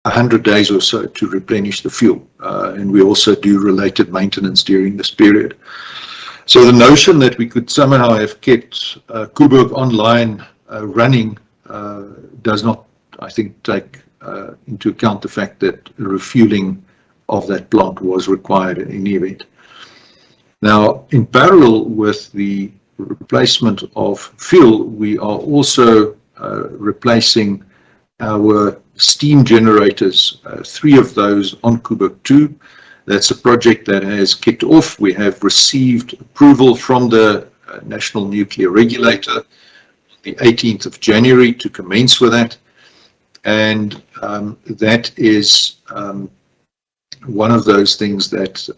100 days or so to replenish the fuel. And we also do related maintenance during this period. So the notion that we could somehow have kept Koeberg online running does not, I think, take into account the fact that refueling of that plant was required in any event. Now, in parallel with the replacement of fuel, we are also replacing our steam generators, 3 of those on Koeberg 2. That's a project that has kicked off. We have received approval from the National Nuclear Regulator the 18th of January to commence with that. And that is one of those things that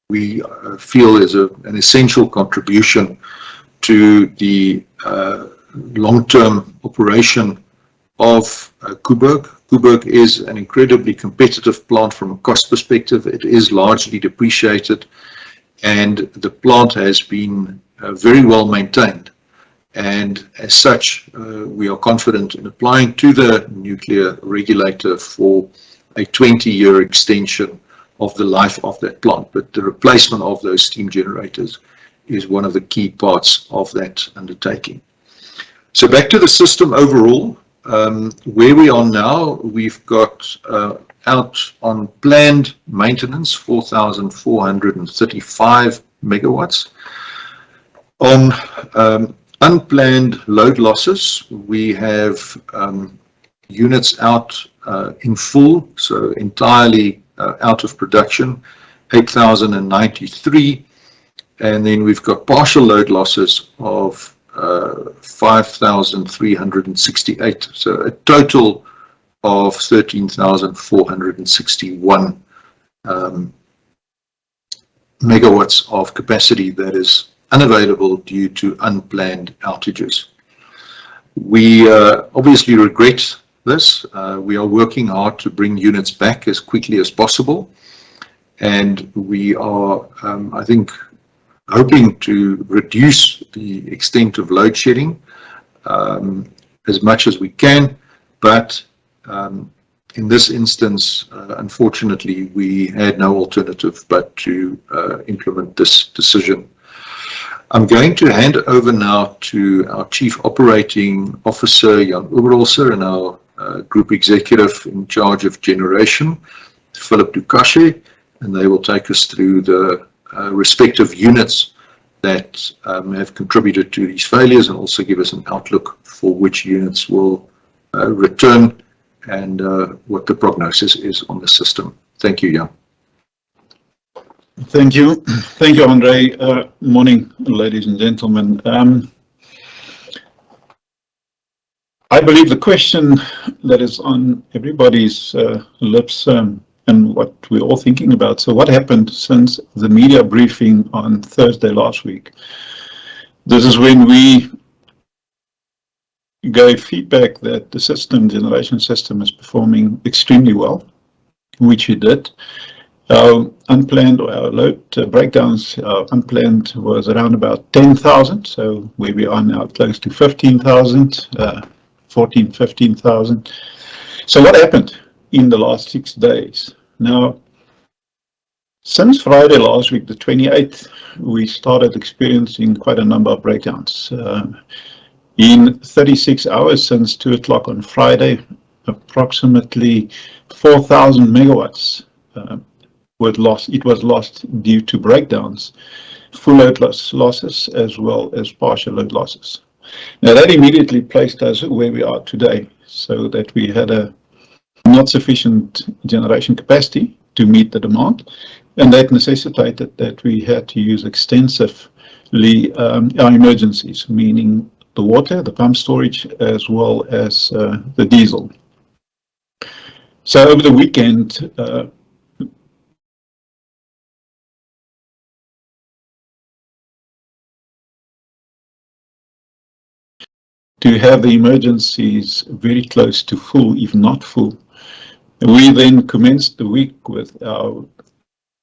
we feel is an essential contribution to the long-term operation of Koeberg. Koeberg is an incredibly competitive plant from a cost perspective. It is largely depreciated, and the plant has been very well maintained. And as such, we are confident in applying to the nuclear regulator for a 20-year extension of the life of that plant. But the replacement of those steam generators is one of the key parts of that undertaking. So back to the system overall, where we are now, we've got out on planned maintenance 4,435 megawatts. On unplanned load losses, we have units out in full, so entirely out of production, 8,093, and then we've got partial load losses of 5,368, so a total of 13,461 megawatts of capacity that is unavailable due to unplanned outages. We obviously regret this. We are working hard to bring units back as quickly as possible, and we are, I think, hoping to reduce the extent of load shedding as much as we can, but in this instance, unfortunately, we had no alternative but to implement this decision. I'm going to hand over now to our Chief Operating Officer, Jan Oberholzer, and our Group Executive in charge of generation, Philip Dukashe, and they will take us through the respective units that have contributed to these failures, and also give us an outlook for which units will return and what the prognosis is on the system. Thank you, Jan. Thank you. Thank you, Andre. Morning, ladies and gentlemen. I believe the question that is on everybody's lips and what we're all thinking about, so what happened since the media briefing on Thursday last week? This is when we gave feedback that the generation system is performing extremely well, which it did. Our unplanned or our load breakdowns, unplanned was around about 10,000, so where we are now close to 15,000, 14, 15,000. So what happened in the last 6 days? Now, since Friday last week, the 28th, we started experiencing quite a number of breakdowns. In 36 hours since 2 o'clock on Friday, approximately 4,000 megawatts was lost. It was lost due to breakdowns, full load losses, as well as partial load losses. Now that immediately placed us where we are today, so that we had a not sufficient generation capacity to meet the demand, and that necessitated that we had to use extensively our emergencies, meaning the water, the pump storage, as well as the diesel. So over the weekend, to have the emergencies very close to full, if not full. We then commenced the week with our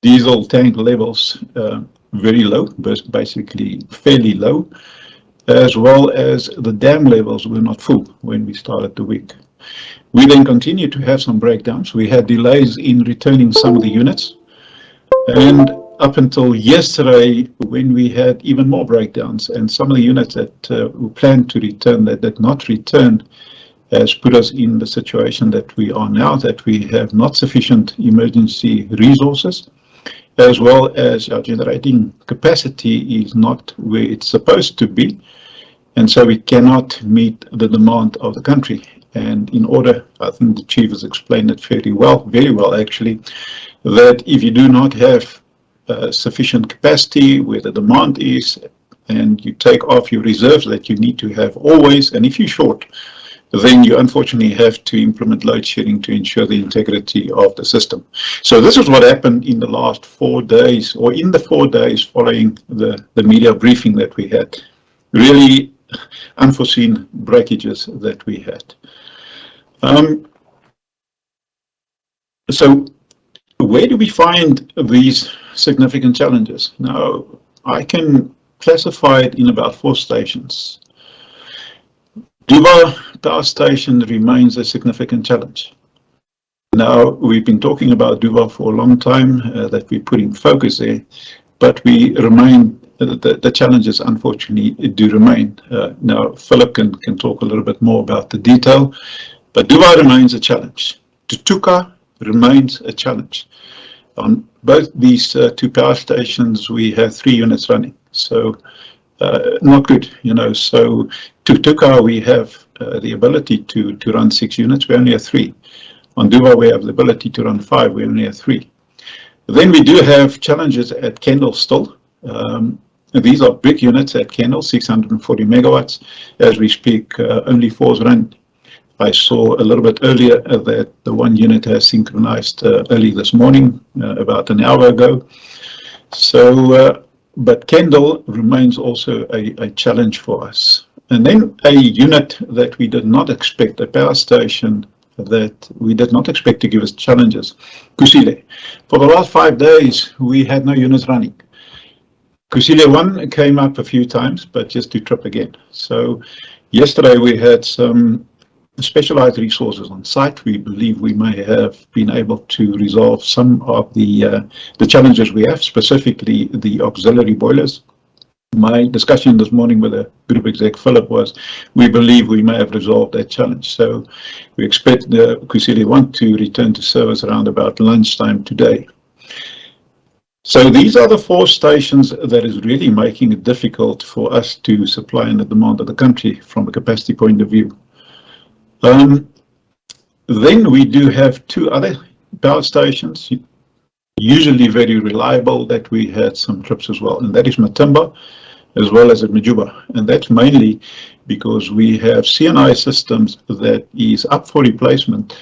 diesel tank levels very low, basically fairly low, as well as the dam levels were not full when we started the week. We then continued to have some breakdowns. We had delays in returning some of the units. And up until yesterday, when we had even more breakdowns, and some of the units that we planned to return that did not return, has put us in the situation that we are now, that we have not sufficient emergency resources, as well as our generating capacity is not where it's supposed to be. And so we cannot meet the demand of the country. And in order, I think the Chief has explained it very well actually, that if you do not have sufficient capacity where the demand is, and you take off your reserves that you need to have always, and if you're short, then you unfortunately have to implement load shedding to ensure the integrity of the system. So this is what happened in the last 4 days, or in the 4 days following the media briefing that we had. Really unforeseen breakages that we had. So where do we find these significant challenges? Now, I can classify it in about 4 stations. Dubai Power Station remains a significant challenge. Now, we've been talking about Dubai for a long time, that we're putting focus there, but we remain, the challenges unfortunately do remain. Now, Philip can talk a little bit more about the detail, but Dubai remains a challenge. Tutuka remains a challenge. On both these 2 power stations, we have 3 units running, so not good, you know. So Tutuka, we have the ability to run 6 units, we only have 3. On Dubai, we have the ability to run 5, we only have 3. Then we do have challenges at Kendal still. These are big units at Kendal, 640 megawatts. As we speak, only 4 is running. I saw a little bit earlier that the 1 unit has synchronized early this morning, about an hour ago. So, but Kendal remains also a challenge for us. And then a unit that we did not expect, a power station that we did not expect to give us challenges, Kusile. For the last 5 days, we had no units running. Kusile 1 came up a few times, but just to trip again. So yesterday we had some specialized resources on site. We believe we may have been able to resolve some of the challenges we have, specifically the auxiliary boilers. My discussion this morning with the group exec Philip was, we believe we may have resolved that challenge. So we expect the Kusile 1 to return to service around about lunchtime today. So these are the 4 stations that is really making it difficult for us to supply in the demand of the country from a capacity point of view. Then we do have 2 other power stations, usually very reliable, that we had some trips as well, and that is Matimba as well as at Majuba. And that's mainly because we have CNI systems that is up for replacement,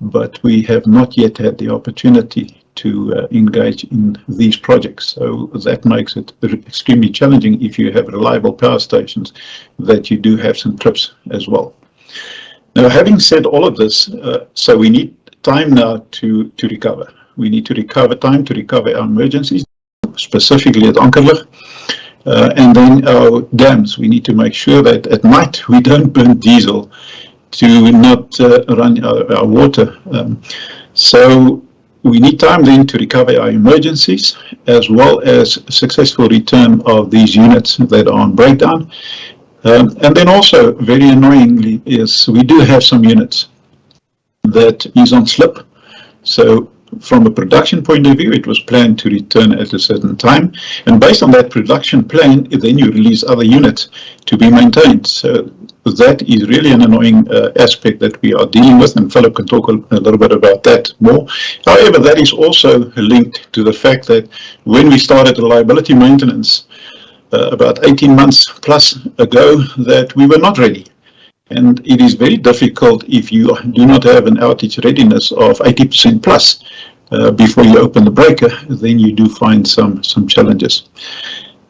but we have not yet had the opportunity to engage in these projects. So that makes it extremely challenging if you have reliable power stations, that you do have some trips as well. Now, having said all of this, so we need time now to recover. We need to recover time to recover our emergencies, specifically at Ankerlig, and then our dams. We need to make sure that at night we don't burn diesel to not run our water. So we need time then to recover our emergencies, as well as successful return of these units that are on breakdown. And then also, very annoyingly, is we do have some units that is on slip. So from a production point of view, it was planned to return at a certain time. And based on that production plan, then you release other units to be maintained. So that is really an annoying aspect that we are dealing with, and Philip can talk a little bit about that more. However, that is also linked to the fact that when we started reliability maintenance, about 18 months plus ago, that we were not ready. And it is very difficult if you do not have an outage readiness of 80% plus before you open the breaker, then you do find some challenges.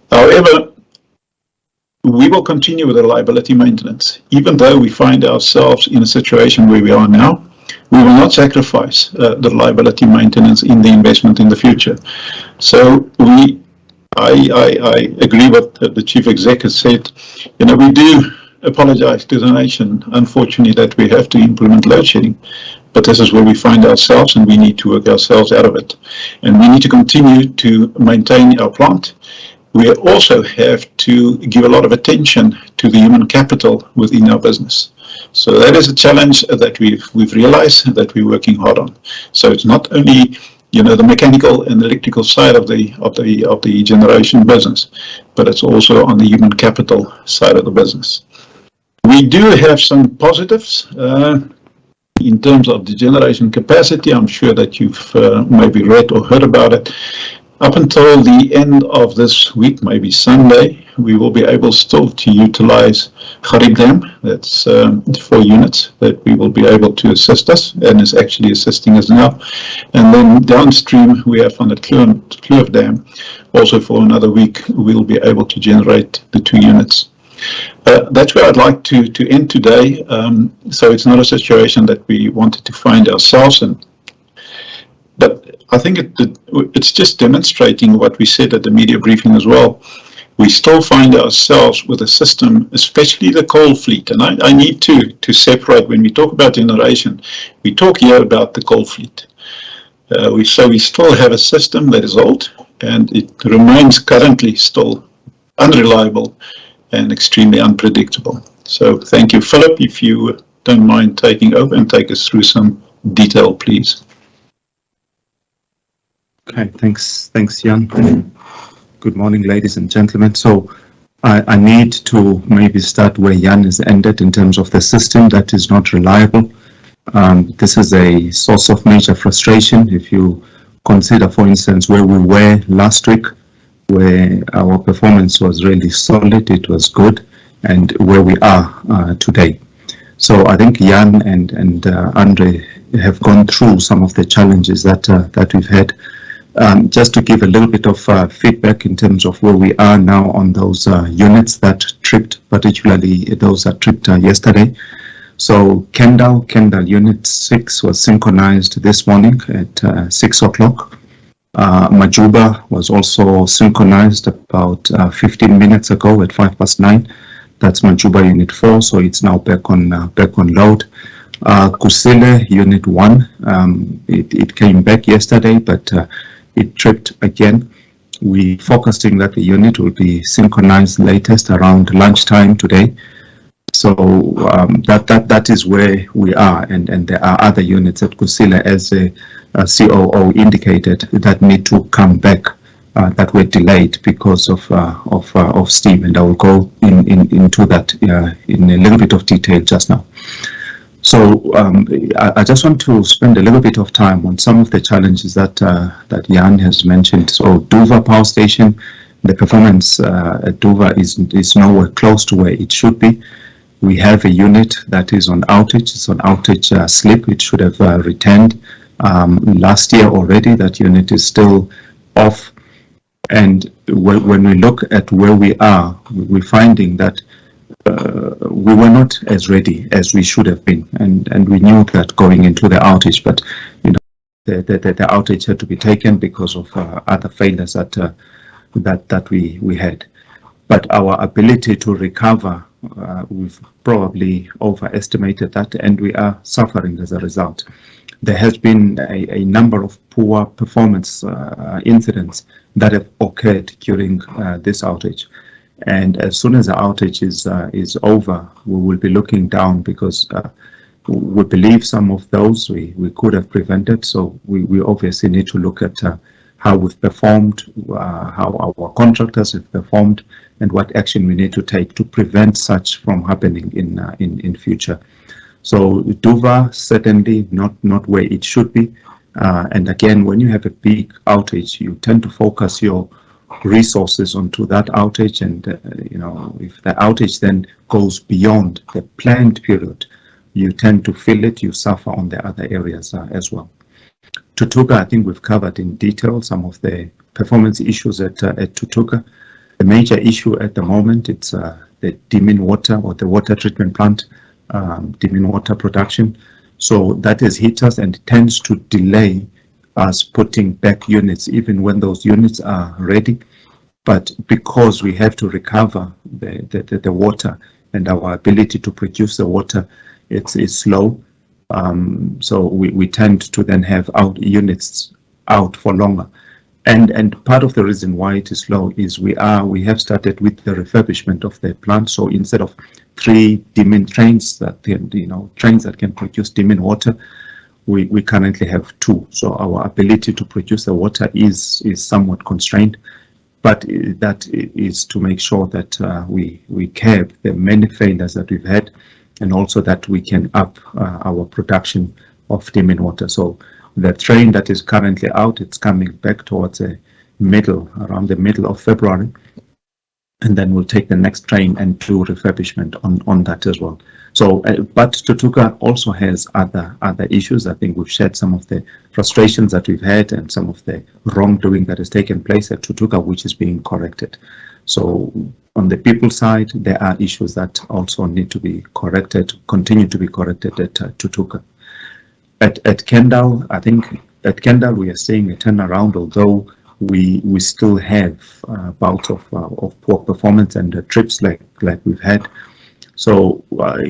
However, we will continue with the reliability maintenance. Even though we find ourselves in a situation where we are now, we will not sacrifice the reliability maintenance in the investment in the future. So I agree with the chief exec has said. You know, we do apologize to the nation, unfortunately, that we have to implement load shedding. But this is where we find ourselves, and we need to work ourselves out of it. And we need to continue to maintain our plant. We also have to give a lot of attention to the human capital within our business. So that is a challenge that we've realized that we're working hard on. So it's not only the mechanical and electrical side of the generation business, but it's also on the human capital side of the business. We do have some positives in terms of the generation capacity. I'm sure that you've maybe read or heard about it. Up until the end of this week, maybe Sunday, we will be able still to utilize Hedged Dam. That's 4 units that we will be able to assist us, and is actually assisting us now. And then downstream, we have on the Kloof Dam, also for another week, we'll be able to generate the 2 units. That's where I'd like to end today. So it's not a situation that we wanted to find ourselves in. But I think it's just demonstrating what we said at the media briefing as well. We still find ourselves with a system, especially the coal fleet. And I need to separate, when we talk about generation, we talk here about the coal fleet. We still have a system that is old, and it remains currently still unreliable and extremely unpredictable. So thank you, Philip. If you don't mind taking over and take us through some detail, please. Okay, thanks Jan. Good morning, ladies and gentlemen. So I need to maybe start where Jan has ended in terms of the system that is not reliable. This is a source of major frustration. If you consider, for instance, where we were last week, where our performance was really solid, it was good, and where we are today. So I think Jan and Andre have gone through some of the challenges that we've had. Just to give a little bit of feedback in terms of where we are now on those units that tripped, particularly those that tripped yesterday. So Kendall Unit 6 was synchronized this morning at 6 o'clock. Majuba was also synchronized about 15 minutes ago at 9:05. That's Majuba Unit 4, so it's now back on load. Kusile Unit 1, it came back yesterday, but it tripped again. We're forecasting that the unit will be synchronized latest around lunchtime today. So that is where we are, and there are other units at Kusile, as the COO indicated, that need to come back, that were delayed because of steam, and I will go into that in a little bit of detail just now. So I just want to spend a little bit of time on some of the challenges that Jan has mentioned. So Duva Power Station, the performance at Duva is nowhere close to where it should be. We have a unit that is on outage. It's on outage slip. It should have returned last year already. That unit is still off. And when we look at where we are, we're finding that we were not as ready as we should have been, and we knew that going into the outage, but the outage had to be taken because of other failures that we had. But our ability to recover, we've probably overestimated that, and we are suffering as a result. There has been a number of poor performance incidents that have occurred during this outage. And as soon as the outage is over, we will be looking down, because we believe some of those we could have prevented. So we obviously need to look at how we've performed, how our contractors have performed, and what action we need to take to prevent such from happening in future. So Duva, certainly not where it should be. And again, when you have a big outage, you tend to focus your resources onto that outage, and if the outage then goes beyond the planned period, you tend to feel it, you suffer on the other areas as well. Tutuka, I think we've covered in detail some of the performance issues at Tutuka. The major issue at the moment, it's the dim water, or the water treatment plant, dim water production. So that has hit us and tends to delay us putting back units, even when those units are ready. But because we have to recover the water, and our ability to produce the water is slow. So we tend to then have units out for longer. And part of the reason why it is slow is we have started with the refurbishment of the plant. So instead of 3 dimming trains that can produce dimming water, we currently have 2. So our ability to produce the water is somewhat constrained, but that is to make sure that we curb the many failures that we've had, and also that we can up our production of dimming water. So the train that is currently out, it's coming back towards around the middle of February, and then we'll take the next train and do refurbishment on that as well. So, but Tutuka also has other issues. I think we've shared some of the frustrations that we've had and some of the wrongdoing that has taken place at Tutuka, which is being corrected. So on the people side, there are issues that also need to be corrected, continue to be corrected at Tutuka. At Kendal, I think at Kendal we are seeing a turnaround, although we still have bouts of poor performance and trips like we've had. So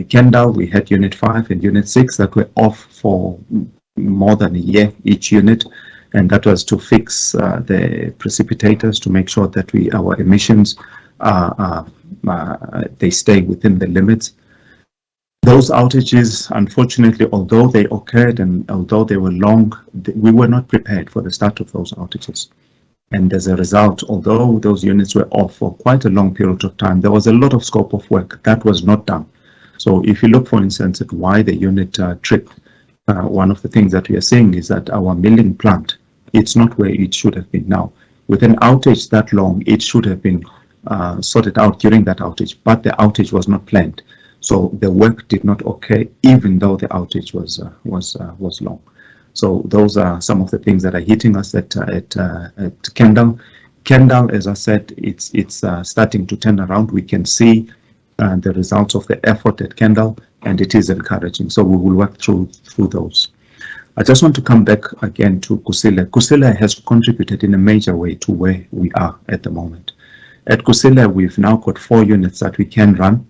Kendal, we had Unit 5 and Unit 6 that were off for more than a year each unit, and that was to fix the precipitators to make sure that our emissions they stay within the limits. Those outages, unfortunately, although they occurred and although they were long, we were not prepared for the start of those outages. And as a result, although those units were off for quite a long period of time, there was a lot of scope of work that was not done. So if you look, for instance, at why the unit tripped, one of the things that we are seeing is that our milling plant, it's not where it should have been now. With an outage that long, it should have been sorted out during that outage, but the outage was not planned. So the work did not occur, even though the outage was long. So those are some of the things that are hitting us at Kendal. Kendal, as I said, it's starting to turn around. We can see the results of the effort at Kendal, and it is encouraging. So we will work through those. I just want to come back again to Kusile. Kusile has contributed in a major way to where we are at the moment. At Kusile, we've now got 4 units that we can run.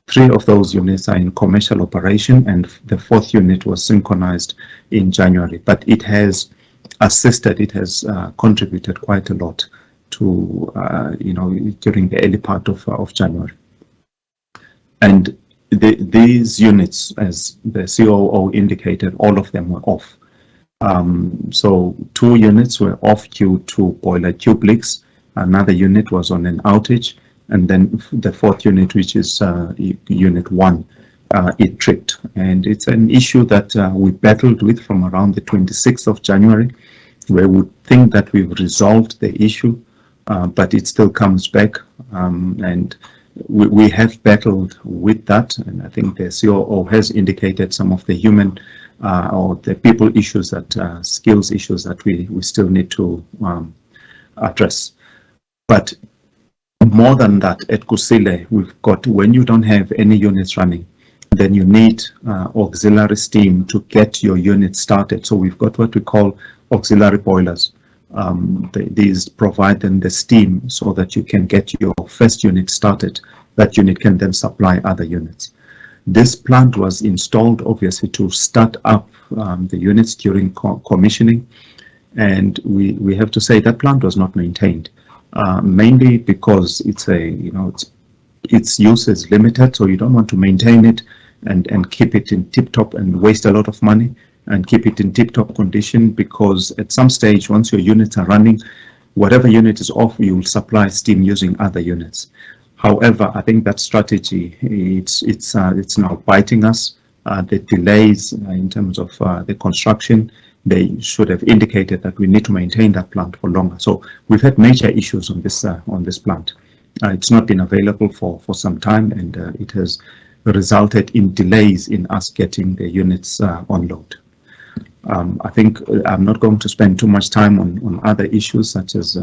3 of those units are in commercial operation, and the 4th unit was synchronized in January. But it has assisted, it has contributed quite a lot to, during the early part of January. And these units, as the COO indicated, all of them were off. So 2 units were off due to boiler tube leaks. Another unit was on an outage. And then the 4th unit, which is Unit 1, it tripped. And it's an issue that we battled with from around the 26th of January, where we think that we've resolved the issue, but it still comes back. And we have battled with that. And I think the COO has indicated some of the human or the people issues, that skills issues that we still need to address. But more than that, at Kusile, we've got, when you don't have any units running, then you need auxiliary steam to get your unit started. So we've got what we call auxiliary boilers. These provide then the steam so that you can get your first unit started. That unit can then supply other units. This plant was installed, obviously, to start up the units during commissioning. And we have to say that plant was not maintained. Mainly because its use is limited, so you don't want to maintain it and keep it in tip-top and waste a lot of money and keep it in tip-top condition, because at some stage, once your units are running, whatever unit is off, you will supply steam using other units. However, I think that strategy, it's now biting us. The delays in terms of the construction, they should have indicated that we need to maintain that plant for longer. So we've had major issues on this plant. It's not been available for some time, and it has resulted in delays in us getting the units on load. I think I'm not going to spend too much time on other issues such as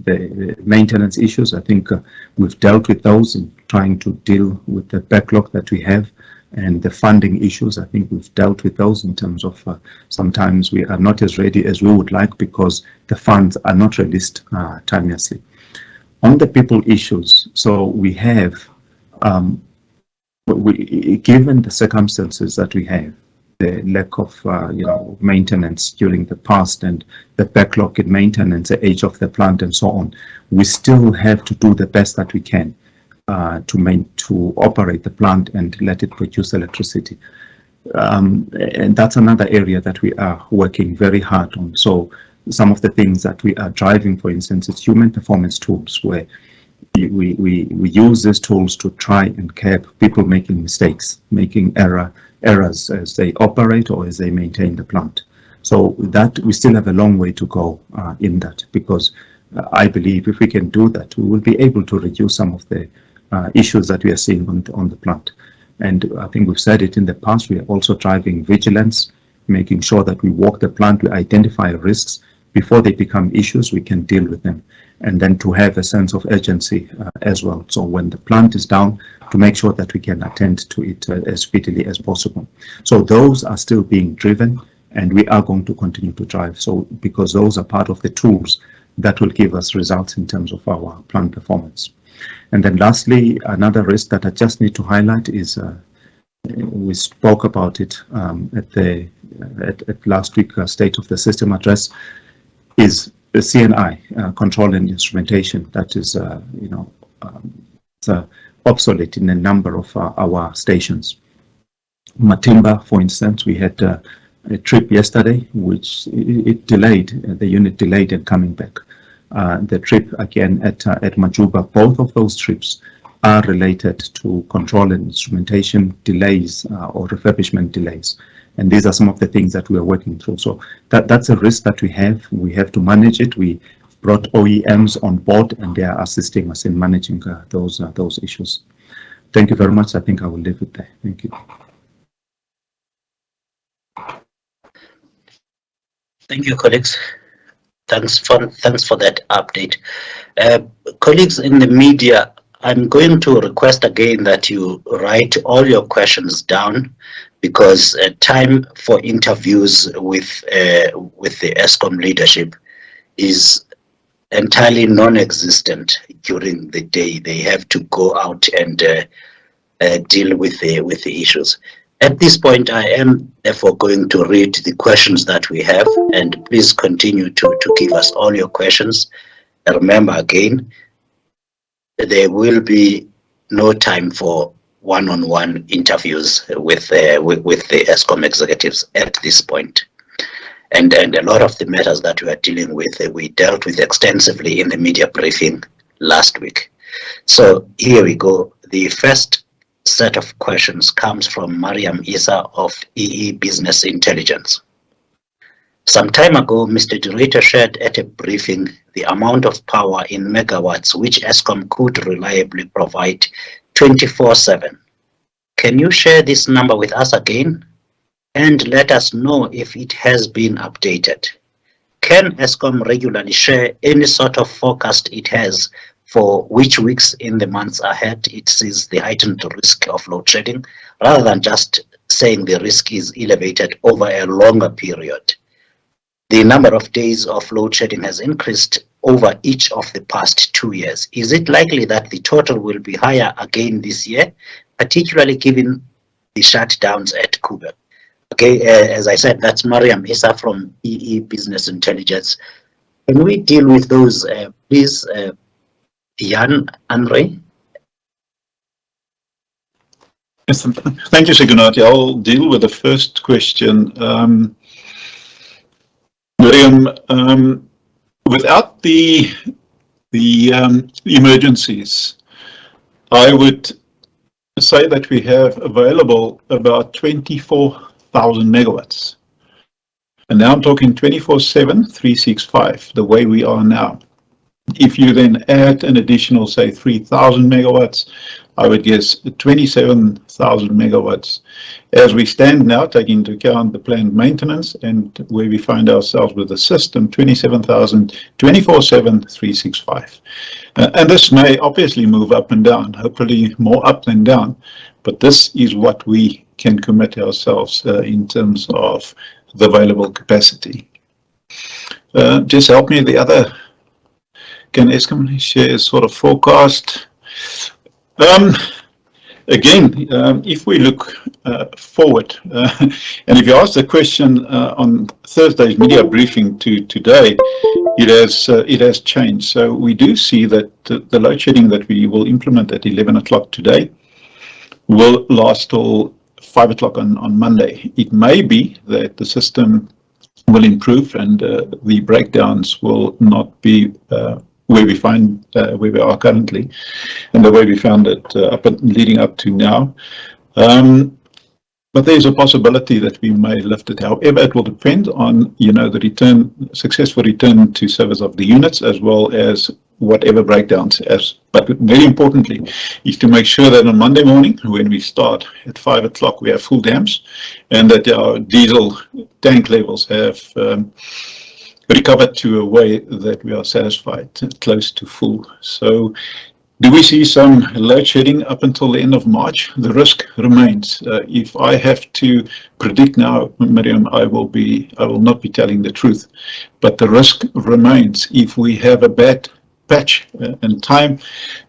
the maintenance issues. I think we've dealt with those in trying to deal with the backlog that we have. And the funding issues, I think we've dealt with those in terms of sometimes we are not as ready as we would like because the funds are not released timelessly. On the people issues, so we have Given the circumstances that we have, the lack of maintenance during the past and the backlog in maintenance, the age of the plant and so on, we still have to do the best that we can to operate the plant and let it produce electricity. And that's another area that we are working very hard on. So some of the things that we are driving, for instance, is human performance tools, where we use these tools to try and curb people making mistakes, making errors as they operate or as they maintain the plant. So that we still have a long way to go in that, because I believe if we can do that, we will be able to reduce some of the issues that we are seeing on the plant. And I think we've said it in the past, we are also driving vigilance, making sure that we walk the plant, we identify risks before they become issues, we can deal with them. And then to have a sense of urgency as well. So when the plant is down, to make sure that we can attend to it as speedily as possible. So those are still being driven, and we are going to continue to drive. So because those are part of the tools that will give us results in terms of our plant performance. And then lastly, another risk that I just need to highlight is, we spoke about it at last week's State of the System address, is the CNI, control and instrumentation, that is, obsolete in a number of our stations. Matimba, for instance, we had a trip yesterday, which it delayed, the unit delayed in coming back. The trip again at Majuba, both of those trips are related to control and instrumentation delays or refurbishment delays. And these are some of the things that we are working through. So that's a risk that we have. We have to manage it. We brought OEMs on board, and they are assisting us in managing those issues. Thank you very much. I think I will leave it there. Thank you. Thank you, colleagues. Thanks for that update. Colleagues in the media, I'm going to request again that you write all your questions down, because time for interviews with the Eskom leadership is entirely non-existent during the day. They have to go out and deal with the issues. At this point, I am therefore going to read the questions that we have, and please continue to give us all your questions. And remember again, there will be no time for one-on-one interviews with the Eskom executives at this point. And a lot of the matters that we are dealing with, we dealt with extensively in the media briefing last week. So here we go. The first set of questions comes from Mariam Isa of EE Business Intelligence. Some time ago, Mr. Director shared at a briefing the amount of power in megawatts which Eskom could reliably provide 24/7. Can you share this number with us again and let us know if it has been updated? Can Eskom regularly share any sort of forecast it has for which weeks in the months ahead it sees the heightened risk of load shedding, rather than just saying the risk is elevated over a longer period? The number of days of load shedding has increased over each of the past 2 years. Is it likely that the total will be higher again this year, particularly given the shutdowns at Kuba? Okay, as I said, that's Mariam Issa from EE Business Intelligence. Can we deal with those, please, Jan Andre? Yes, thank you, Segunati. I'll deal with the first question. Miriam, without the emergencies, I would say that we have available about 24,000 megawatts. And now I'm talking 24/7, 365, the way we are now. If you then add an additional, say, 3,000 megawatts, I would guess 27,000 megawatts. As we stand now, taking into account the planned maintenance and where we find ourselves with the system, 27,000, 24/7, 365. And this may obviously move up and down, hopefully more up than down, but this is what we can commit ourselves in terms of the available capacity. Just help me, the other, can Eskom share sort of forecast? Again, if we look forward, and if you ask the question on Thursday's media briefing to today, it has changed. So we do see that the load shedding that we will implement at 11 o'clock today will last till 5 o'clock on Monday. It may be that the system will improve and the breakdowns will not be where we are currently and the way we found it leading up to now. But there's a possibility that we may lift it. However, it will depend on, the successful return to service of the units, as well as whatever breakdowns. But very importantly, is to make sure that on Monday morning, when we start at 5 o'clock, we have full dams, and that our diesel tank levels have recovered to a way that we are satisfied, close to full. So, do we see some load shedding up until the end of March? The risk remains. If I have to predict now, Miriam, I will not be telling the truth. But the risk remains. If we have a bad patch and time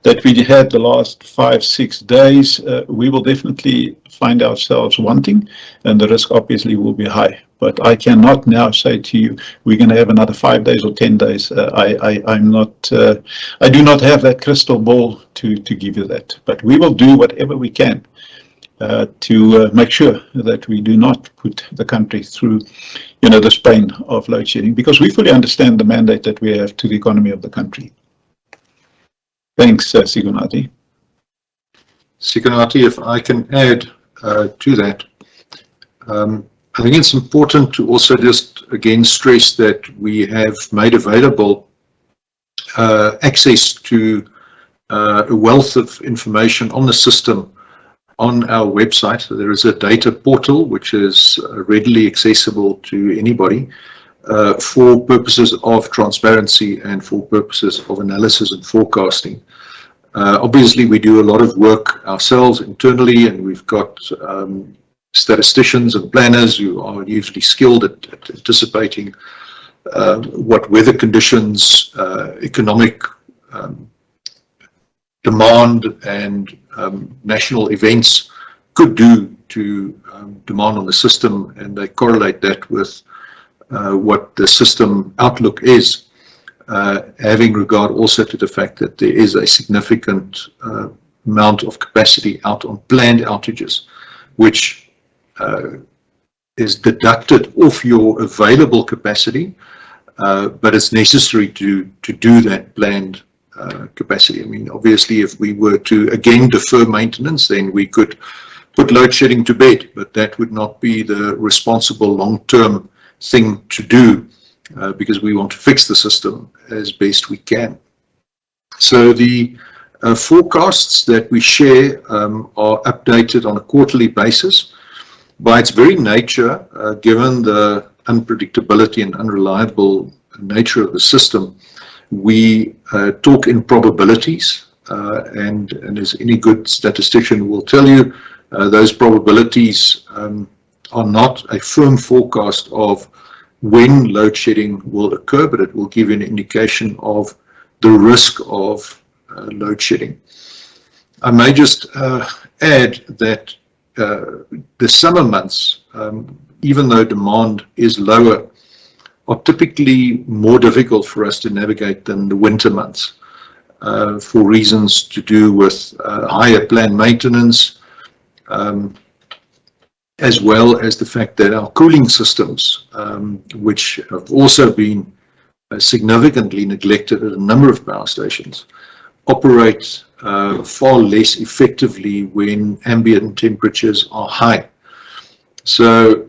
that we had the last 5-6 days, we will definitely find ourselves wanting, and the risk obviously will be high. But I cannot now say to you, we're going to have another 5 days or 10 days. I do not have that crystal ball to give you that. But we will do whatever we can to make sure that we do not put the country through, this pain of load shedding, because we fully understand the mandate that we have to the economy of the country. Thanks, Sigunati. Sigunati, if I can add to that, I think it's important to also just again stress that we have made available access to a wealth of information on the system on our website. So there is a data portal which is readily accessible to anybody for purposes of transparency and for purposes of analysis and forecasting. Obviously, we do a lot of work ourselves internally, and we've got statisticians and planners who are usually skilled at anticipating what weather conditions, economic demand, and national events could do to demand on the system, and they correlate that with what the system outlook is, having regard also to the fact that there is a significant amount of capacity out on planned outages, which is deducted off your available capacity, but it's necessary to do that planned capacity. I mean, obviously, if we were to again defer maintenance, then we could put load shedding to bed, but that would not be the responsible long-term thing to do, because we want to fix the system as best we can. So the forecasts that we share are updated on a quarterly basis. By its very nature, given the unpredictability and unreliable nature of the system, we talk in probabilities, and as any good statistician will tell you, those probabilities are not a firm forecast of when load shedding will occur, but it will give you an indication of the risk of load shedding. I may just add that the summer months, even though demand is lower, are typically more difficult for us to navigate than the winter months, for reasons to do with higher planned maintenance, as well as the fact that our cooling systems, which have also been significantly neglected at a number of power stations, operate far less effectively when ambient temperatures are high. So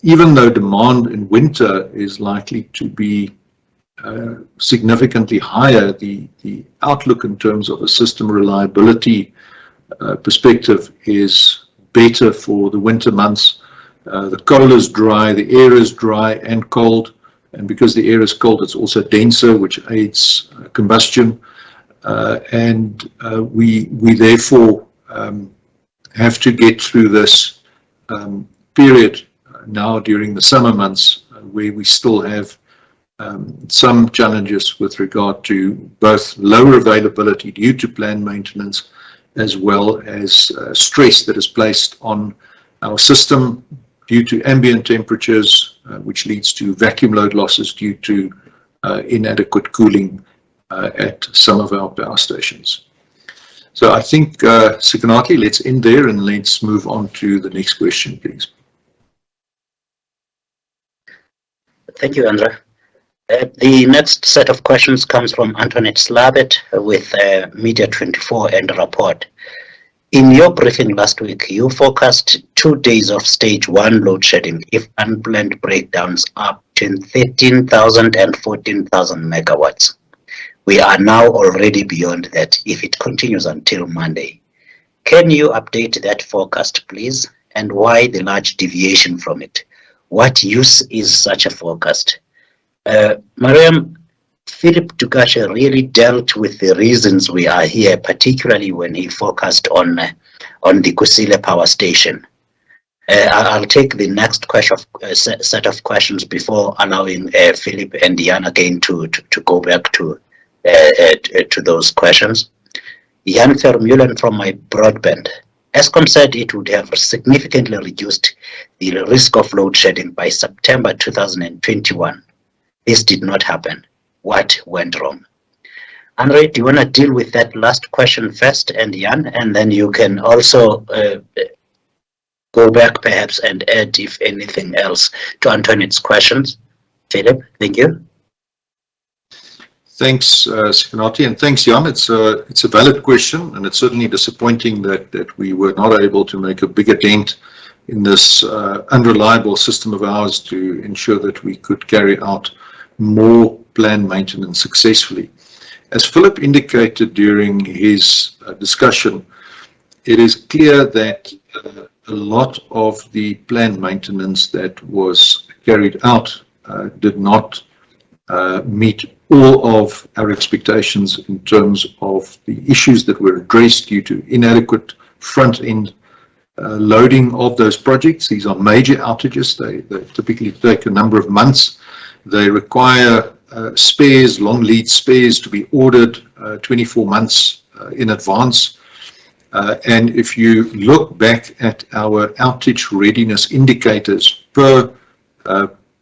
even though demand in winter is likely to be significantly higher, the outlook in terms of a system reliability perspective is better for the winter months. The coal is dry, the air is dry and cold, and because the air is cold, it's also denser, which aids combustion, and we therefore have to get through this period now during the summer months, where we still have some challenges with regard to both lower availability due to planned maintenance as well as stress that is placed on our system due to ambient temperatures, which leads to vacuum load losses due to inadequate cooling at some of our power stations. So I think, Sikanati, let's end there and let's move on to the next question, please. Thank you, Andra. The next set of questions comes from Antoinette Slavet with Media 24 and a report. In your briefing last week, you forecast 2 days of stage 1 load shedding if unplanned breakdowns are between 13,000 and 14,000 megawatts. We are now already beyond that if it continues until Monday. Can you update that forecast, please? And why the large deviation from it? What use is such a forecast? Mariam, Philip Tukache really dealt with the reasons we are here, particularly when he focused on the Kusile power station. I'll take the next question, set of questions before allowing Philip and Jan again to go back to those questions. Jan Vermeulen from my broadband. Eskom said it would have significantly reduced the risk of load shedding by September 2021. This did not happen. What went wrong? Andre, do you want to deal with that last question first, and Jan, and then you can also go back perhaps and add, if anything else, to Antoinette's questions. Philip, thank you. Thanks, Sikanati, and thanks, Jan. It's a valid question, and it's certainly disappointing that we were not able to make a bigger dent in this unreliable system of ours to ensure that we could carry out more planned maintenance successfully. As Philip indicated during his discussion, it is clear that a lot of the planned maintenance that was carried out did not meet all of our expectations in terms of the issues that were addressed due to inadequate front-end loading of those projects. These are major outages. They typically take a number of months. They require spares, long lead spares to be ordered 24 months in advance. And if you look back at our outage readiness indicators per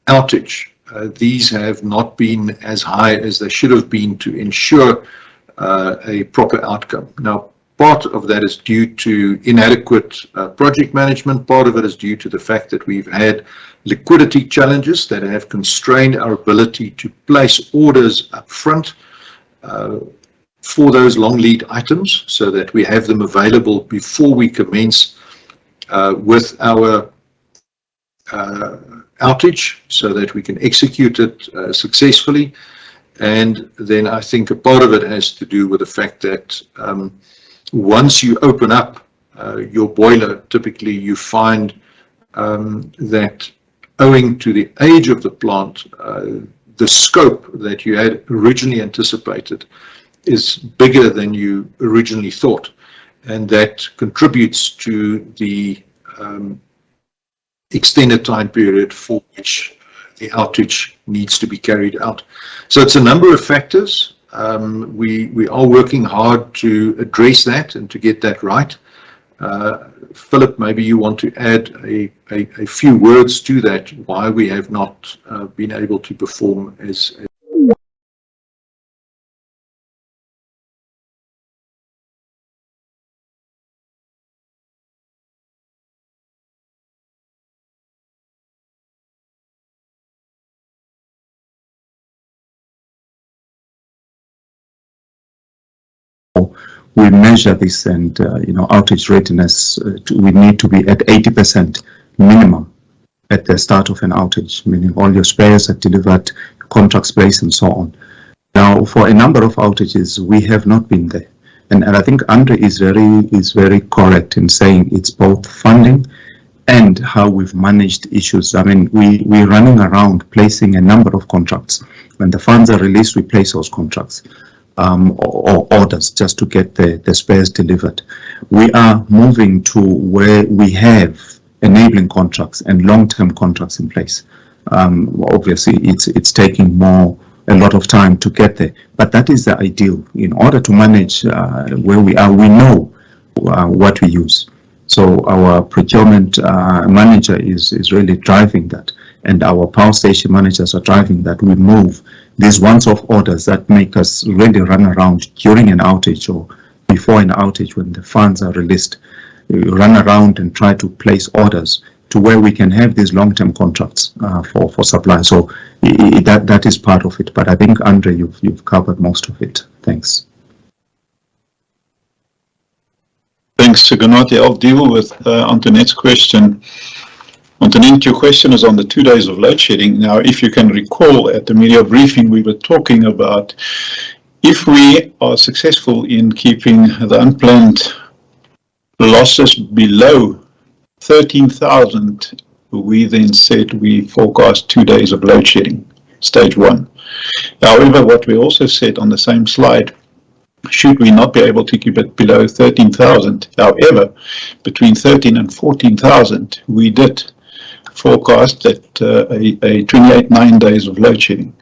outage, these have not been as high as they should have been to ensure a proper outcome. Now, part of that is due to inadequate project management. Part of it is due to the fact that we've had liquidity challenges that have constrained our ability to place orders up front for those long lead items so that we have them available before we commence with our outage so that we can execute it successfully. And then I think a part of it has to do with the fact that once you open up your boiler, typically you find that owing to the age of the plant, the scope that you had originally anticipated is bigger than you originally thought. And that contributes to the extended time period for which the outage needs to be carried out. So it's a number of factors. We are working hard to address that and to get that right. Philip, maybe you want to add a few words to that, why we have not been able to perform as we measure this, and outage readiness, we need to be at 80% minimum at the start of an outage, meaning all your spares are delivered, contracts placed, and so on. Now, for a number of outages, we have not been there, and I think Andre is very correct in saying it's both funding and how we've managed issues. I mean, we're running around placing a number of contracts. When the funds are released, we place those contracts. Or orders just to get the spares delivered. We are moving to where we have enabling contracts and long-term contracts in place. Obviously, it's taking a lot of time to get there, but that is the ideal. In order to manage where we are, we know what we use. So our procurement manager is really driving that, and our power station managers are driving that. We move these once-off orders that make us really run around during an outage or before an outage when the funds are released. We run around and try to place orders to where we can have these long-term contracts for supply. So that is part of it. But I think, Andre, you've covered most of it. Thanks. Thanks, Gunati. I'll deal with Antoinette's question. Antoinette, your question is on the 2 days of load shedding. Now, if you can recall at the media briefing, we were talking about if we are successful in keeping the unplanned losses below 13,000, we then said we forecast 2 days of load shedding, stage 1. However, what we also said on the same slide, should we not be able to keep it below 13,000, however, between 13 and 14,000, we did forecast that a 28 9 days of load shedding.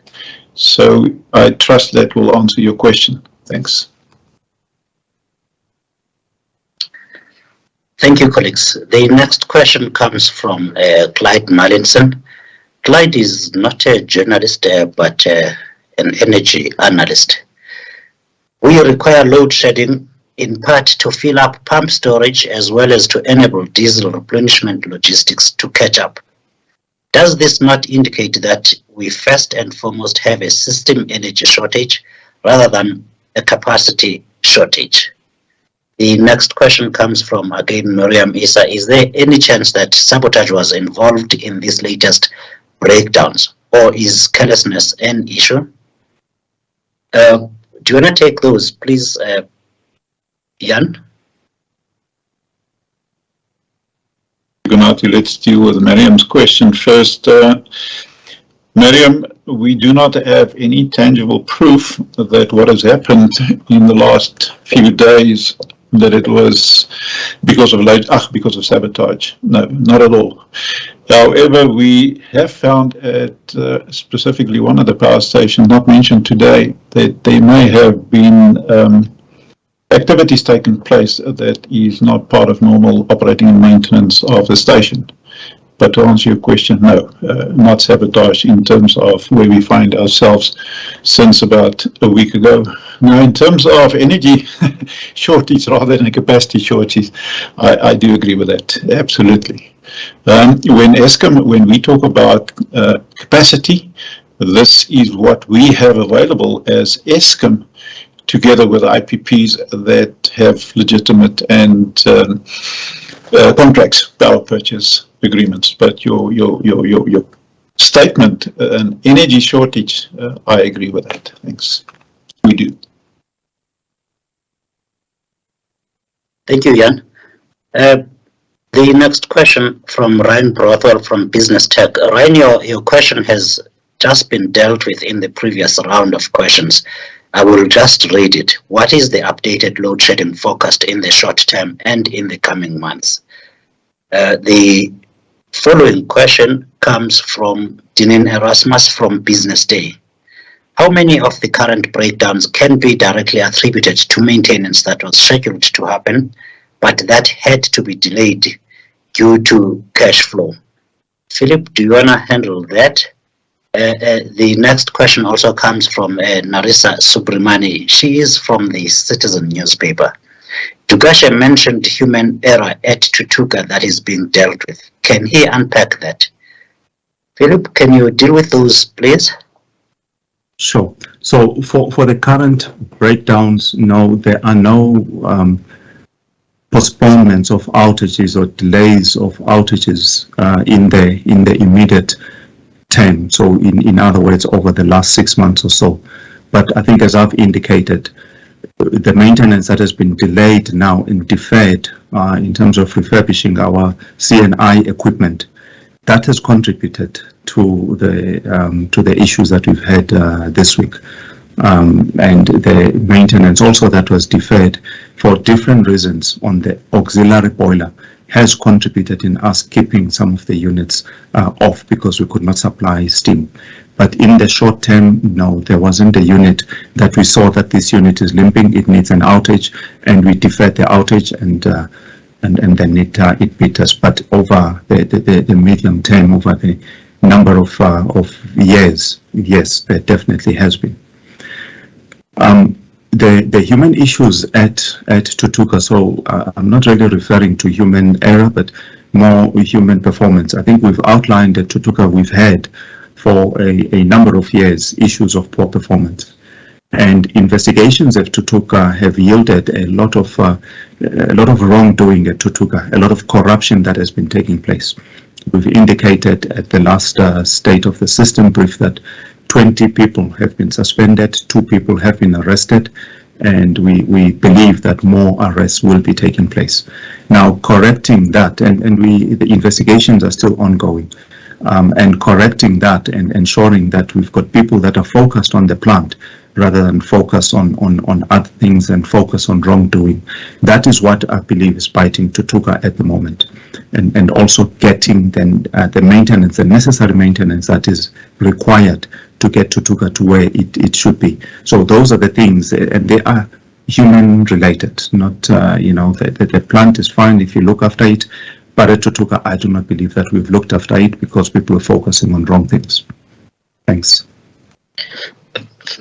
So I trust that will answer your question. Thanks. Thank you, colleagues. The next question comes from Clyde Mallinson. Clyde is not a journalist, but an energy analyst. We require load shedding in part to fill up pump storage as well as to enable diesel replenishment logistics to catch up. Does this not indicate that we first and foremost have a system energy shortage rather than a capacity shortage? The next question comes from, again, Miriam Issa. Is there any chance that sabotage was involved in these latest breakdowns, or is carelessness an issue? Do you want to take those, please, Jan? Gunati, let's deal with Miriam's question first. Miriam, we do not have any tangible proof that what has happened in the last few days, that it was because of sabotage. No, not at all. However, we have found at specifically one of the power stations, not mentioned today, that there may have been activities taking place that is not part of normal operating and maintenance of the station. But to answer your question, no, not sabotage in terms of where we find ourselves since about a week ago. Now, in terms of energy shortage rather than a capacity shortage, I do agree with that, absolutely. When we talk about capacity, this is what we have available as Eskom, together with IPPs that have legitimate and contracts, power purchase agreements. But your statement, an energy shortage, I agree with that. Thanks. We do. Thank you, Jan. The next question from Ryan Brothwell from Business Tech. Ryan, your question has just been dealt with in the previous round of questions. I will just read it. What is the updated load shedding forecast in the short term and in the coming months? The following question comes from Dinin Erasmus from Business Day. How many of the current breakdowns can be directly attributed to maintenance that was scheduled to happen, but that had to be delayed due to cash flow? Philip, do you want to handle that? The next question also comes from Narisa Subramani. She is from the Citizen newspaper. Dugashe mentioned human error at Tutuka that is being dealt with. Can he unpack that? Philip, can you deal with those, please? Sure. So for the current breakdowns, no, there are no postponements of outages or delays of outages in the immediate term. So in other words, over the last 6 months or so. But I think, as I've indicated, the maintenance that has been delayed now and deferred in terms of refurbishing our CNI equipment, that has contributed to the issues that we've had this week. And the maintenance also that was deferred for different reasons on the auxiliary boiler has contributed in us keeping some of the units off because we could not supply steam. But in the short term, no, there wasn't a unit that we saw that this unit is limping, it needs an outage, and we deferred the outage, and then it beat us. But over the medium term, over the number of years, yes, there definitely has been. The human issues at Tutuka, so I'm not really referring to human error, but more human performance. I think we've outlined at Tutuka we've had for a number of years issues of poor performance. And investigations at Tutuka have yielded a lot of wrongdoing at Tutuka, a lot of corruption that has been taking place. We've indicated at the last State of the System brief that 20 people have been suspended, 2 people have been arrested, and we believe that more arrests will be taking place. Now, correcting that, and the investigations are still ongoing, and correcting that and ensuring that we've got people that are focused on the plant rather than focus on other things and focus on wrongdoing. That is what I believe is biting Tutuka at the moment. And also getting then the maintenance, the necessary maintenance that is required to get Tutuka to where it should be. So those are the things, and they are human related, not, the plant is fine if you look after it, but at Tutuka, I do not believe that we've looked after it because people are focusing on wrong things. Thanks.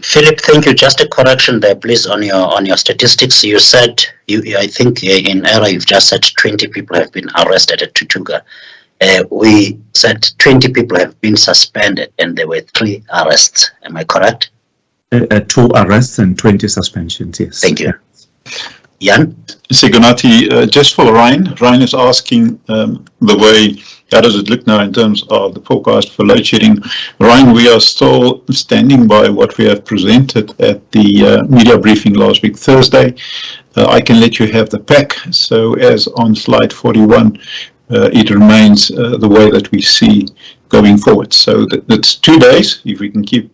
Philip, thank you. Just a correction there, please, on your statistics. You said, I think in error, you've just said 20 people have been arrested at Tutuka. We said 20 people have been suspended, and there were 3 arrests. Am I correct? 2 arrests and 20 suspensions, yes. Thank you. Jan? Sigonati, just for Ryan. Ryan is asking the way, how does it look now in terms of the forecast for load shedding? Ryan, we are still standing by what we have presented at the media briefing last week, Thursday. I can let you have the pack. So as on slide 41, it remains the way that we see going forward. So that's 2 days, if we can keep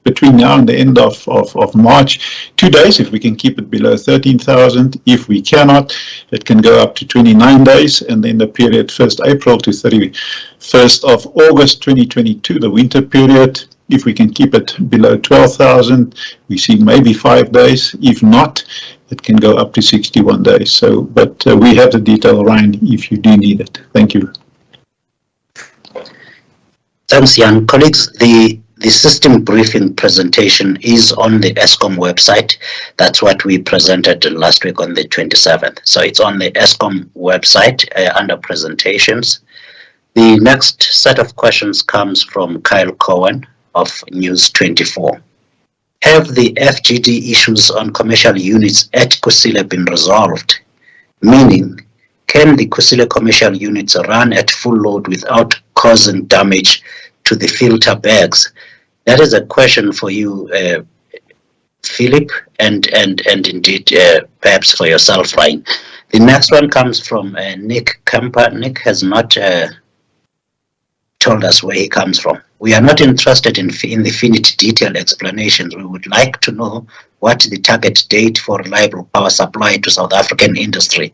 between now and the end of March, 2 days, if we can keep it below 13,000. If we cannot, it can go up to 29 days, and then the period 1st April to 31st of August 2022, the winter period, if we can keep it below 12,000, we see maybe 5 days. If not, it can go up to 61 days. So, but we have the detail, Ryan, if you do need it. Thank you. Thanks, Jan. Colleagues, the system briefing presentation is on the Eskom website. That's what we presented last week on the 27th. So it's on the Eskom website under presentations. The next set of questions comes from Kyle Cohen of News 24. Have the FGD issues on commercial units at Kusile been resolved? Meaning, can the Kusile commercial units run at full load without causing damage to the filter bags? That is a question for you, Philip, and indeed perhaps for yourself, Ryan. The next one comes from Nick Kemper. Nick has not told us where he comes from. We are not interested in the finite detailed explanations. We would like to know what the target date for reliable power supply to South African industry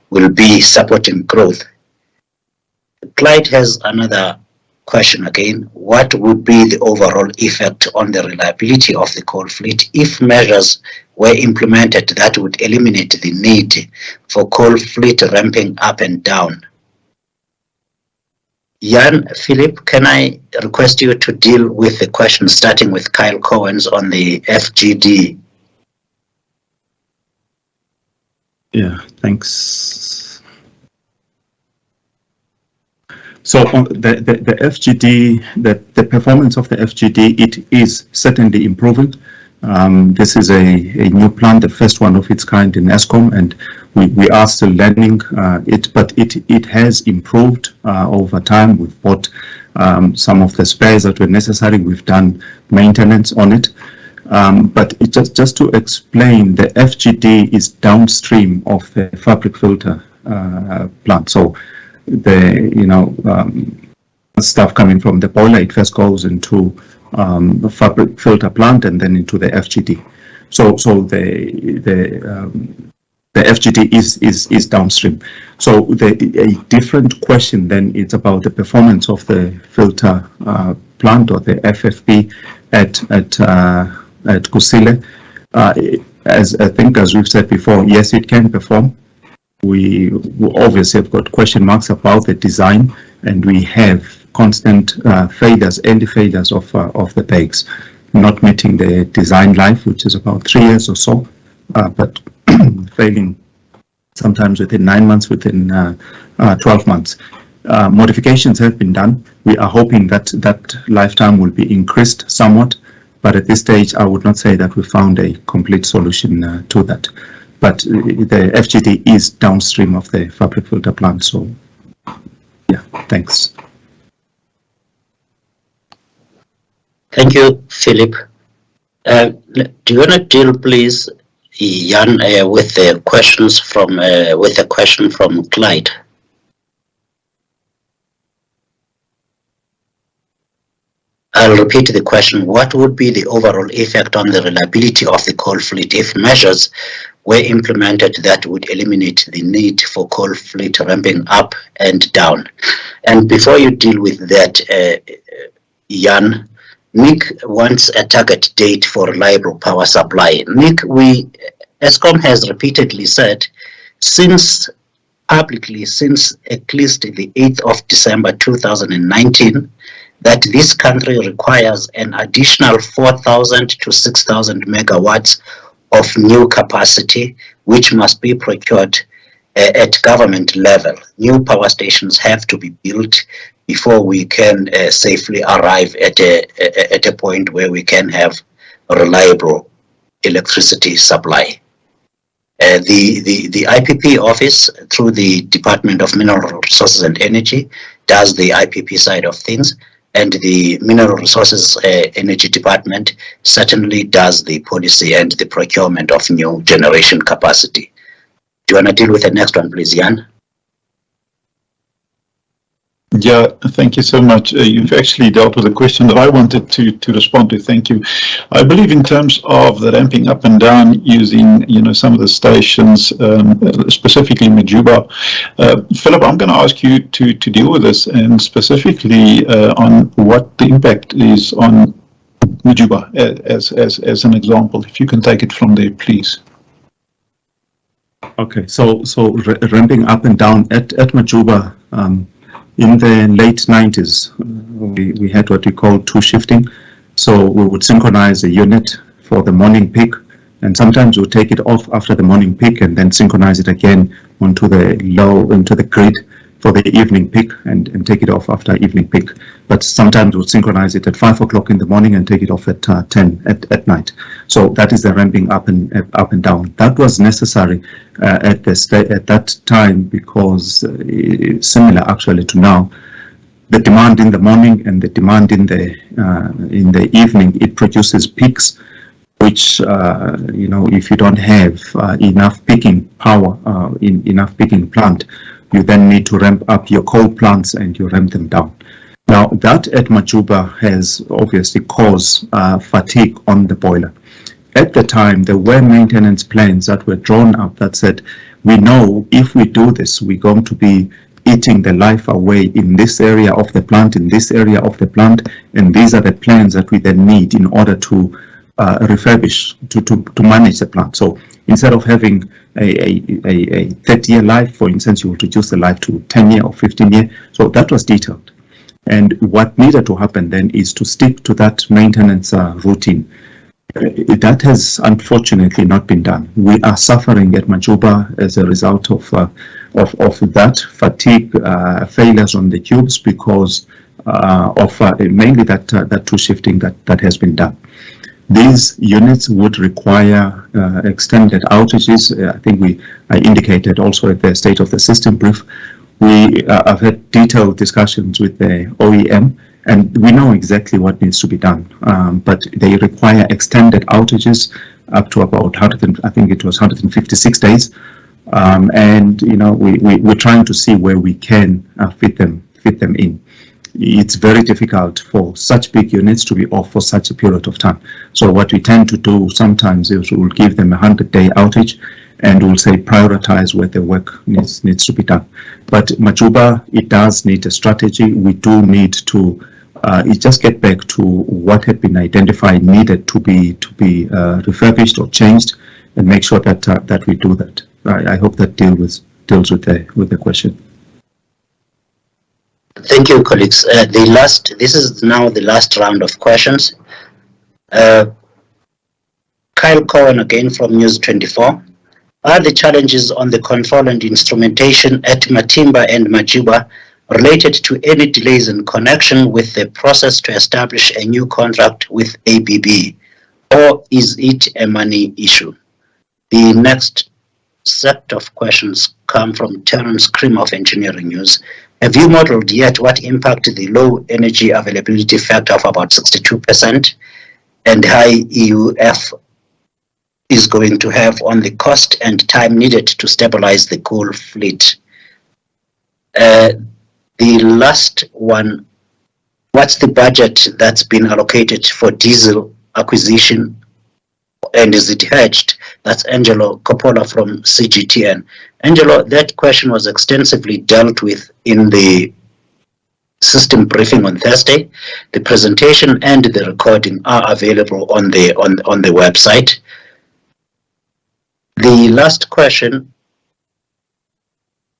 will be supporting growth. Clyde has another question again. What would be the overall effect on the reliability of the coal fleet if measures were implemented that would eliminate the need for coal fleet ramping up and down? Jan, Philip, can I request you to deal with the question starting with Kyle Cohen's on the FGD? Yeah, thanks. So on the FGD, the performance of the FGD, it is certainly improving. This is a new plant, the first one of its kind in Eskom, and we are still learning it, but it has improved over time. We've bought some of the spares that were necessary. We've done maintenance on it. But it just to explain, the FGD is downstream of the fabric filter plant. So the stuff coming from the boiler, it first goes into the fabric filter plant and then into the FGD. So the the FGD is downstream. So a different question then is about the performance of the filter plant or the FFP at Kusile. As we've said before, yes, it can perform. We obviously have got question marks about the design, and we have constant failures, early failures of the bags, not meeting the design life, which is about 3 years or so, but failing sometimes within 9 months, within 12 months. Modifications have been done. We are hoping that lifetime will be increased somewhat, but at this stage, I would not say that we found a complete solution to that. But the FGD is downstream of the fabric filter plant, so yeah, thanks. Thank you, Philip. Do you want to deal, please, Jan, with the questions from with a question from Clyde? I'll repeat the question. What would be the overall effect on the reliability of the coal fleet if measures were implemented that would eliminate the need for coal fleet ramping up and down? And before you deal with that, Jan, Nick wants a target date for reliable power supply. Nick, Eskom has repeatedly said publicly since at least the 8th of December 2019 that this country requires an additional 4,000 to 6,000 megawatts of new capacity, which must be procured at government level. New power stations have to be built before we can safely arrive at a point where we can have reliable electricity supply. The IPP office, through the Department of Mineral Resources and Energy, does the IPP side of things, and the Mineral Resources Energy Department certainly does the policy and the procurement of new generation capacity. Do you want to deal with the next one, please, Jan? Yeah, thank you so much. You've actually dealt with a question that I wanted to respond to. Thank you. I believe in terms of the ramping up and down using, some of the stations, specifically Majuba. Philip, I'm going to ask you to deal with this, and specifically on what the impact is on Majuba as an example. If you can take it from there, please. Okay, so ramping up and down at Majuba. In the late 90s, we had what we call two shifting. So we would synchronize a unit for the morning peak, and sometimes we'll take it off after the morning peak and then synchronize it again into the grid for the evening peak and take it off after evening peak. But sometimes we'll synchronize it at 5 o'clock in the morning and take it off at 10 at night. So that is the ramping up and down. That was necessary at that time because similar actually to now, the demand in the morning and the demand in the evening, it produces peaks, which if you don't have enough peaking power, enough peaking plant, you then need to ramp up your coal plants and you ramp them down. Now that at Majuba has obviously caused fatigue on the boiler. At the time, there were maintenance plans that were drawn up that said, we know if we do this, we're going to be eating the life away in this area of the plant, in this area of the plant, and these are the plans that we then need in order to refurbish, to manage the plant. So instead of having a 30-year life, for instance, you will reduce the life to 10-year or 15-year. So that was detailed. And what needed to happen then is to stick to that maintenance routine. That has unfortunately not been done. We are suffering at Majuba as a result of that fatigue, failures on the tubes because of mainly that two shifting that has been done. These units would require extended outages. I think I indicated also at the state of the system brief. We have had detailed discussions with the OEM, and we know exactly what needs to be done. But they require extended outages up to about 156 days. And we're trying to see where we can fit them in. It's very difficult for such big units to be off for such a period of time. So what we tend to do sometimes is we'll give them a 100-day outage, and we'll say prioritize where the work needs to be done. But Majuba, it does need a strategy. We do need to just get back to what had been identified needed to be refurbished or changed, and make sure that that we do that. I hope that deals with the question. Thank you, colleagues. This is now the last round of questions. Kyle Cohen again from News 24. Are the challenges on the control and instrumentation at Matimba and Majuba related to any delays in connection with the process to establish a new contract with ABB, or is it a money issue? The next set of questions come from Terence Krim of Engineering News. Have you modeled yet what impact the low energy availability factor of about 62% and high EUF is going to have on the cost and time needed to stabilize the coal fleet? The last one, what's the budget that's been allocated for diesel acquisition, and is it hedged? That's Angelo Coppola from CGTN. Angelo, that question was extensively dealt with in the system briefing on Thursday. The presentation and the recording are available on the website. The last question,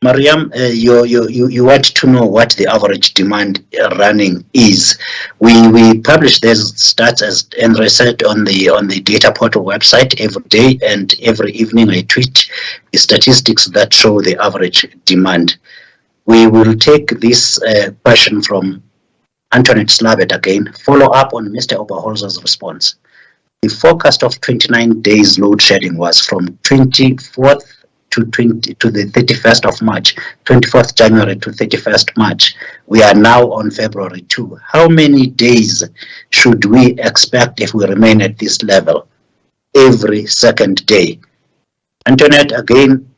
Mariam, you want to know what the average demand running is. We publish these stats, as Andre said, on the data portal website every day, and every evening I tweet the statistics that show the average demand. We will take this question from Antoinette Slavet again, follow up on Mr. Oberholzer's response. The forecast of 29 days load shedding was from 24th to the 31st of March, 24th January to 31st March. We are now on February 2. How many days should we expect if we remain at this level every second day? Antoinette, again,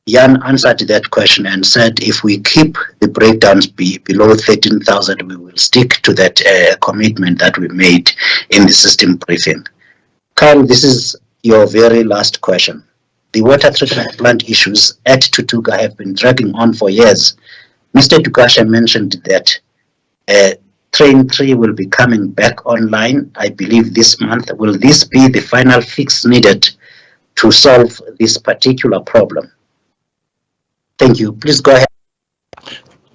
Jan answered that question and said if we keep the breakdowns below 13,000, we will stick to that commitment that we made in the system briefing. Carl, this is your very last question. The water treatment plant issues at Tutuka have been dragging on for years. Mr. Dukasha mentioned that Train 3 will be coming back online, I believe, this month. Will this be the final fix needed to solve this particular problem? Thank you. Please go ahead.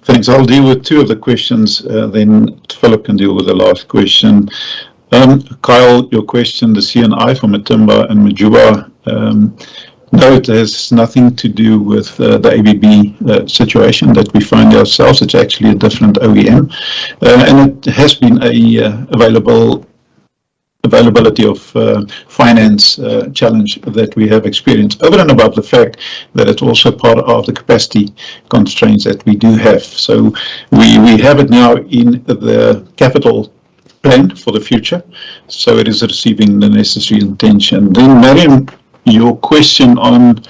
Thanks. I'll deal with two of the questions, then Philip can deal with the last question. Kyle, your question, the CNI for Matimba and Majuba, no, it has nothing to do with the ABB situation that we find ourselves. It's actually a different OEM, and it has been a availability of finance challenge that we have experienced, over and above the fact that it's also part of the capacity constraints that we do have. So we have it now in the capital plan for the future, so it is receiving the necessary attention. Then Mariam, your question on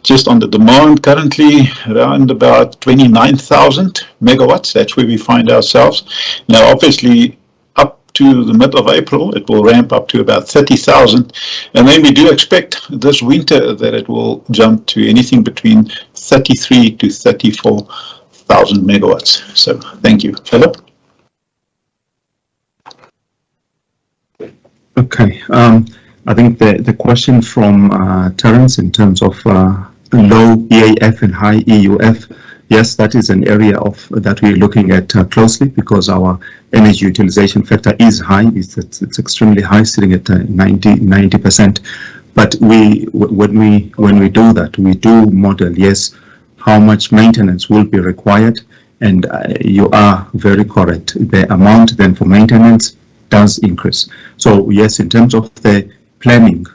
just on the demand, currently around about 29,000 megawatts. That's where we find ourselves now. Obviously, up to the mid of April, it will ramp up to about 30,000, and then we do expect this winter that it will jump to anything between 33 to 34,000 megawatts. So thank you, Philip. Okay. I think the question from Terence in terms of low EAF and high EUF, yes, that is an area that we're looking at closely, because our energy utilization factor is high. It's extremely high, sitting at 90%. But when we do that, we do model, yes, how much maintenance will be required, and you are very correct. The amount then for maintenance does increase. So yes, in terms of the planning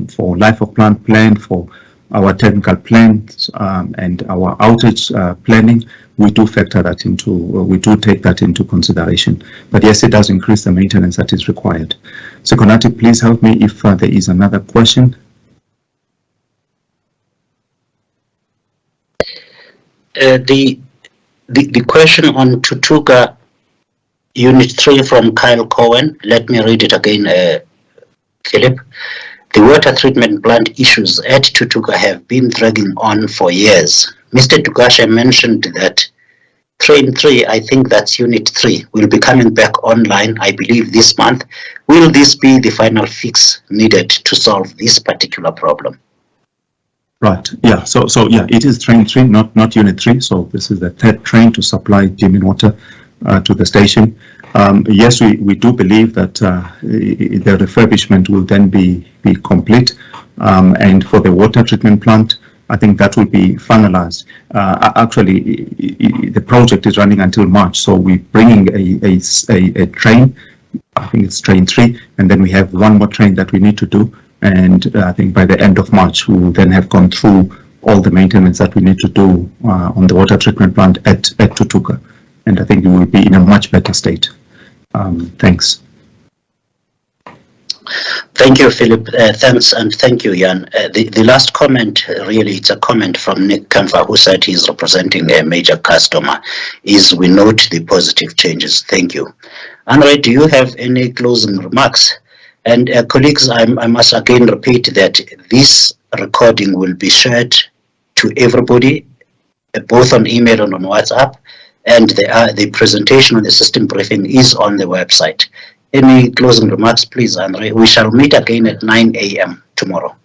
for life of plant plan, for our technical plans and our outage planning, we do factor that into, we do take that into consideration. But yes, it does increase the maintenance that is required. So Konati, please help me if there is another question. The question on Tutuka Unit 3 from Kyle Cohen, let me read it again, Philip. The water treatment plant issues at Tutuka have been dragging on for years. Mr. Dukashe mentioned that Train 3, I think that's Unit 3, will be coming back online, I believe, this month. Will this be the final fix needed to solve this particular problem? Right. Yeah. So yeah, it is Train 3, not Unit 3. So this is the third train to supply dimming water to the station. Yes, we do believe that the refurbishment will then be complete, and for the water treatment plant, I think that will be finalized. Actually, the project is running until March, so we're bringing a train. I think it's Train 3, and then we have one more train that we need to do. And I think by the end of March, we will then have gone through all the maintenance that we need to do on the water treatment plant at Tutuka. And I think we will be in a much better state. Thanks. Thank you, Philip. Thanks, and thank you, Jan. The last comment, really, it's a comment from Nick Kamfa, who said he's representing a major customer, is we note the positive changes. Thank you. Andre, do you have any closing remarks? And colleagues, I must again repeat that this recording will be shared to everybody, both on email and on WhatsApp, and the presentation on the system briefing is on the website. Any closing remarks, please, Andre? We shall meet again at 9 a.m. tomorrow.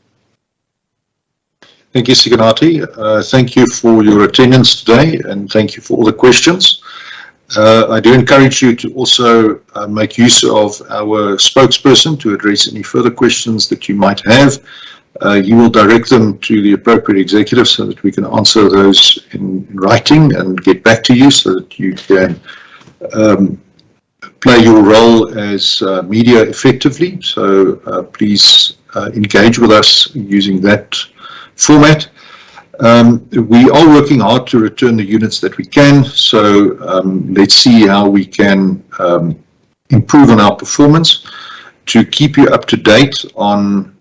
Thank you, Sikanati. Thank you for your attendance today, and thank you for all the questions. I do encourage you to also make use of our spokesperson to address any further questions that you might have. You will direct them to the appropriate executive so that we can answer those in writing and get back to you so that you can play your role as media effectively. So please engage with us using that format. We are working hard to return the units that we can, so let's see how we can improve on our performance. To keep you up to date on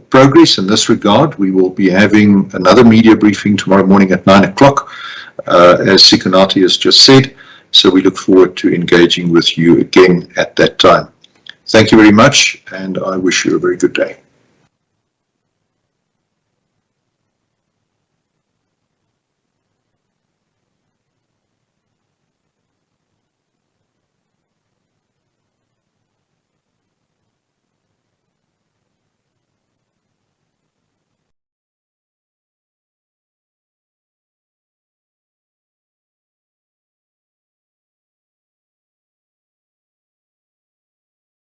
progress in this regard, we will be having another media briefing tomorrow morning at 9 o'clock, as Sikanati has just said, so we look forward to engaging with you again at that time. Thank you very much, and I wish you a very good day.